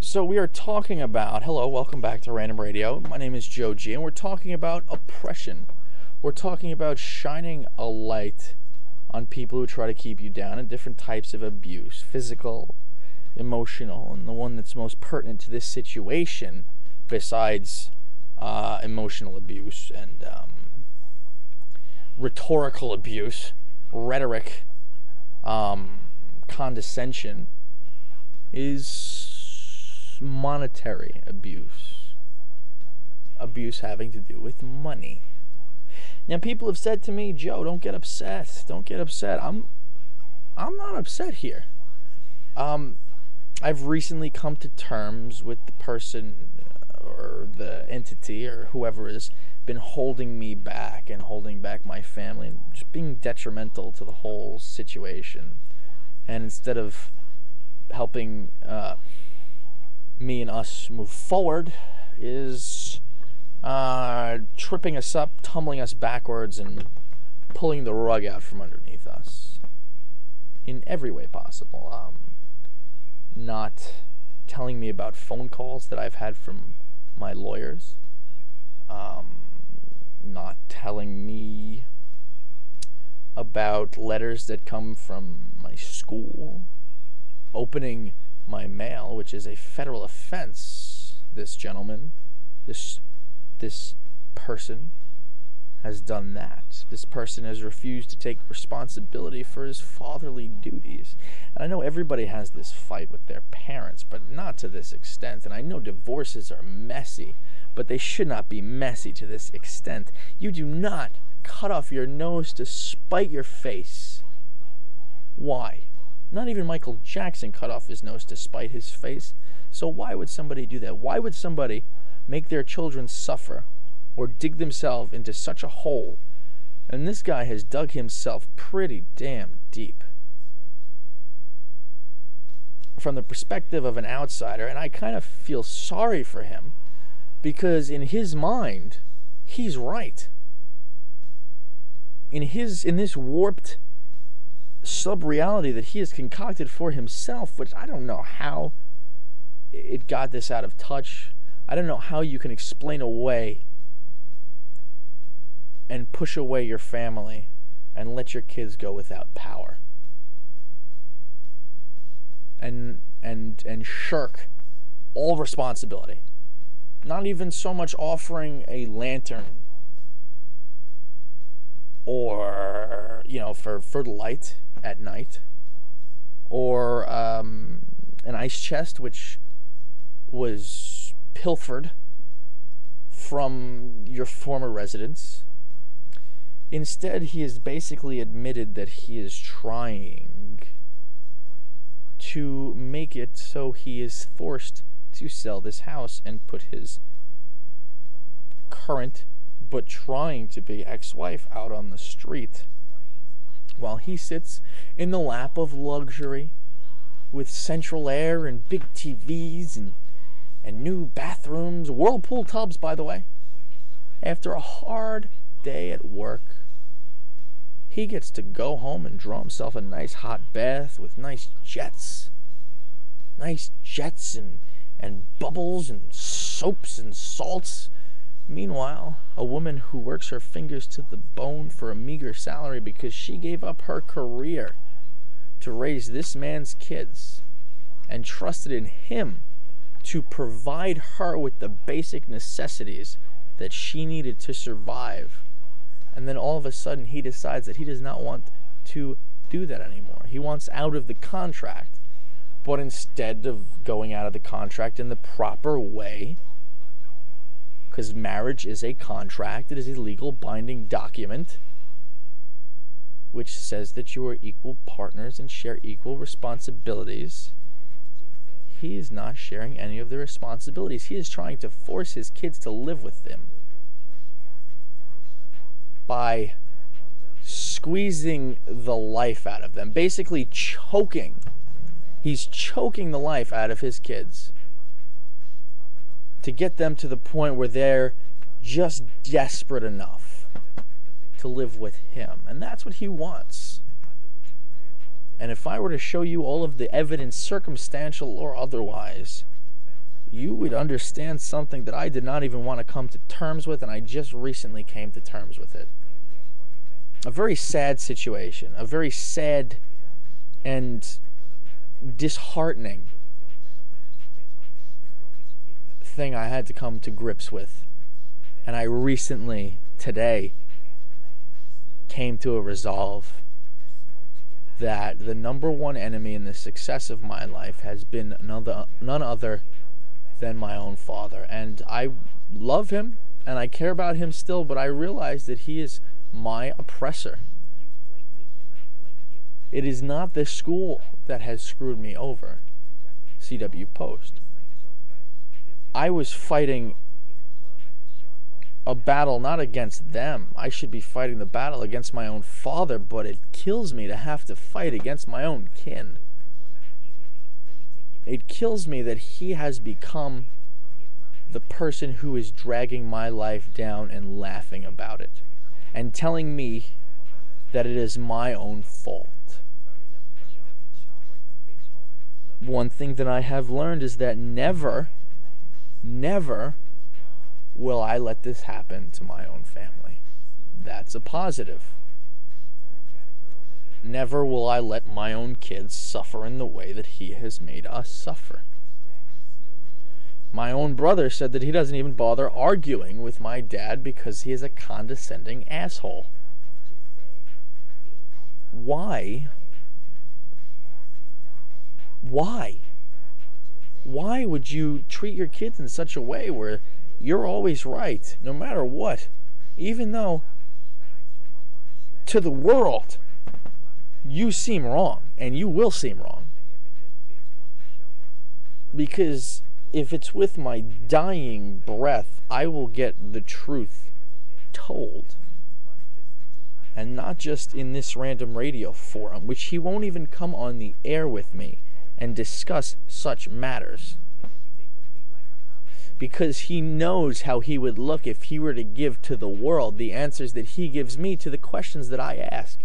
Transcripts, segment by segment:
So we are talking about, hello, welcome back to Random Radio. My name is Joe G, and we're talking about oppression. We're talking about shining a light on people who try to keep you down and different types of abuse, physical, emotional, and the one that's most pertinent to this situation, besides emotional abuse and rhetorical abuse, rhetoric, condescension, is monetary abuse having to do with money. Now, people have said to me, Joe, don't get upset. I'm not upset here. I've recently come to terms with the person or the entity or whoever has been holding me back and holding back my family and just being detrimental to the whole situation. And instead of helping me and us move forward, is tripping us up, tumbling us backwards, and pulling the rug out from underneath us in every way possible. Not telling me about phone calls that I've had from my lawyers. Not telling me about letters that come from my school. Opening my mail, which is a federal offense. This gentleman, this person has done that. This person has refused to take responsibility for his fatherly duties. And I know everybody has this fight with their parents, but not to this extent. And I know divorces are messy, but they should not be messy to this extent. You do not cut off your nose to spite your face. Why? Not even Michael Jackson cut off his nose to spite his face. So why would somebody do that? Why would somebody make their children suffer or dig themselves into such a hole? And this guy has dug himself pretty damn deep. From the perspective of an outsider, and I kind of feel sorry for him, because in his mind, he's right. In this warped sub-reality that he has concocted for himself, which I don't know how it got this out of touch. I don't know how you can explain away and push away your family and let your kids go without power and shirk all responsibility. Not even so much offering a lantern or, for light at night, or an ice chest which was pilfered from your former residence. Instead, he has basically admitted that he is trying to make it so he is forced to sell this house and put his current but trying to be ex-wife out on the street, while he sits in the lap of luxury with central air and big TVs and new bathrooms, whirlpool tubs, by the way. After a hard day at work, he gets to go home and draw himself a nice hot bath with nice jets and bubbles and soaps and salts. Meanwhile, a woman who works her fingers to the bone for a meager salary because she gave up her career to raise this man's kids and trusted in him to provide her with the basic necessities that she needed to survive. And then all of a sudden he decides that he does not want to do that anymore. He wants out of the contract. But instead of going out of the contract in the proper way, because marriage is a contract, it is a legal binding document which says that you are equal partners and share equal responsibilities, he is not sharing any of the responsibilities. He is trying to force his kids to live with him by squeezing the life out of them, basically choking. He's choking the life out of his kids to get them to the point where they're just desperate enough to live with him. And that's what he wants. And if I were to show you all of the evidence, circumstantial or otherwise, you would understand something that I did not even want to come to terms with, and I just recently came to terms with it. A very sad situation, a very sad and disheartening thing I had to come to grips with. And I recently, today, came to a resolve that the number one enemy in the success of my life has been none other than my own father. And I love him and I care about him still, but I realize that he is my oppressor. It is not the school that has screwed me over. CW Post. I was fighting a battle not against them. I should be fighting the battle against my own father, but it kills me to have to fight against my own kin. It kills me that he has become the person who is dragging my life down and laughing about it and telling me that it is my own fault. One thing that I have learned is that never will I let this happen to my own family. That's a positive. Never will I let my own kids suffer in the way that he has made us suffer. My own brother said that he doesn't even bother arguing with my dad because he is a condescending asshole. Why? Why? Why would you treat your kids in such a way where you're always right, no matter what, even though to the world you seem wrong, and you will seem wrong? Because if it's with my dying breath, I will get the truth told. And not just in this random radio forum, which he won't even come on the air with me and discuss such matters. Because he knows how he would look if he were to give to the world the answers that he gives me to the questions that I ask.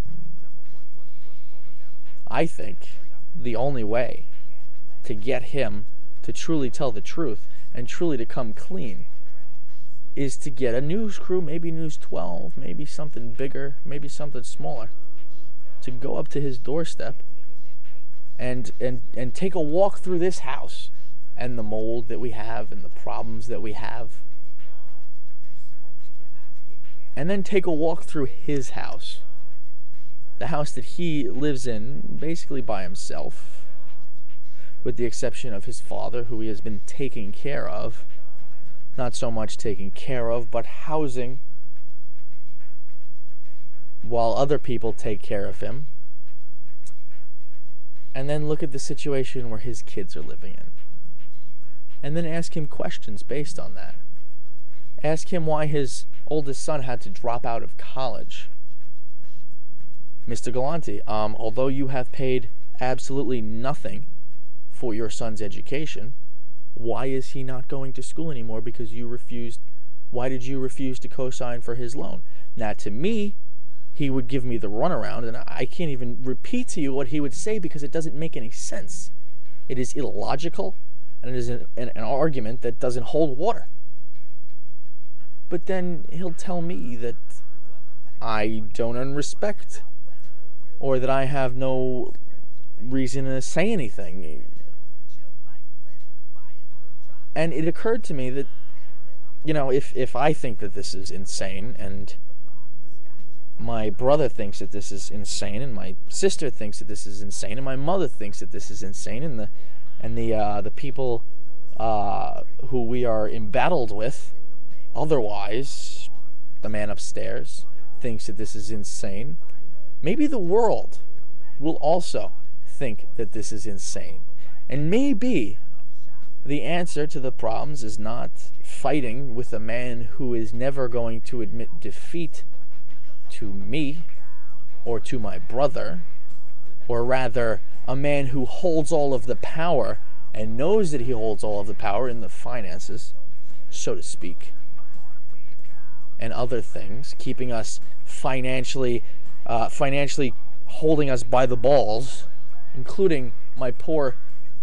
I think the only way to get him to truly tell the truth and truly to come clean is to get a news crew, maybe News 12, maybe something bigger, maybe something smaller, to go up to his doorstep and take a walk through this house and the mold that we have and the problems that we have, and then take a walk through his house, the house that he lives in basically by himself, with the exception of his father, who he has been taking care of. Not so much taking care of, but housing, while other people take care of him. And then look at the situation where his kids are living in. And then ask him questions based on that. Ask him why his oldest son had to drop out of college. Mr. Galanti, although you have paid absolutely nothing for your son's education, why is he not going to school anymore? Because you refused. Why did you refuse to co-sign for his loan? Now, to me, he would give me the runaround, and I can't even repeat to you what he would say because it doesn't make any sense. It is illogical, and it is an argument that doesn't hold water. But then he'll tell me that I don't earn respect, or that I have no reason to say anything. And it occurred to me that, you know, if I think that this is insane, and my brother thinks that this is insane, and my sister thinks that this is insane, and my mother thinks that this is insane, and the people who we are embattled with, otherwise, the man upstairs thinks that this is insane, maybe the world will also think that this is insane. And maybe the answer to the problems is not fighting with a man who is never going to admit defeat to me or to my brother, or rather a man who holds all of the power and knows that he holds all of the power in the finances, so to speak, and other things, keeping us financially holding us by the balls, including my poor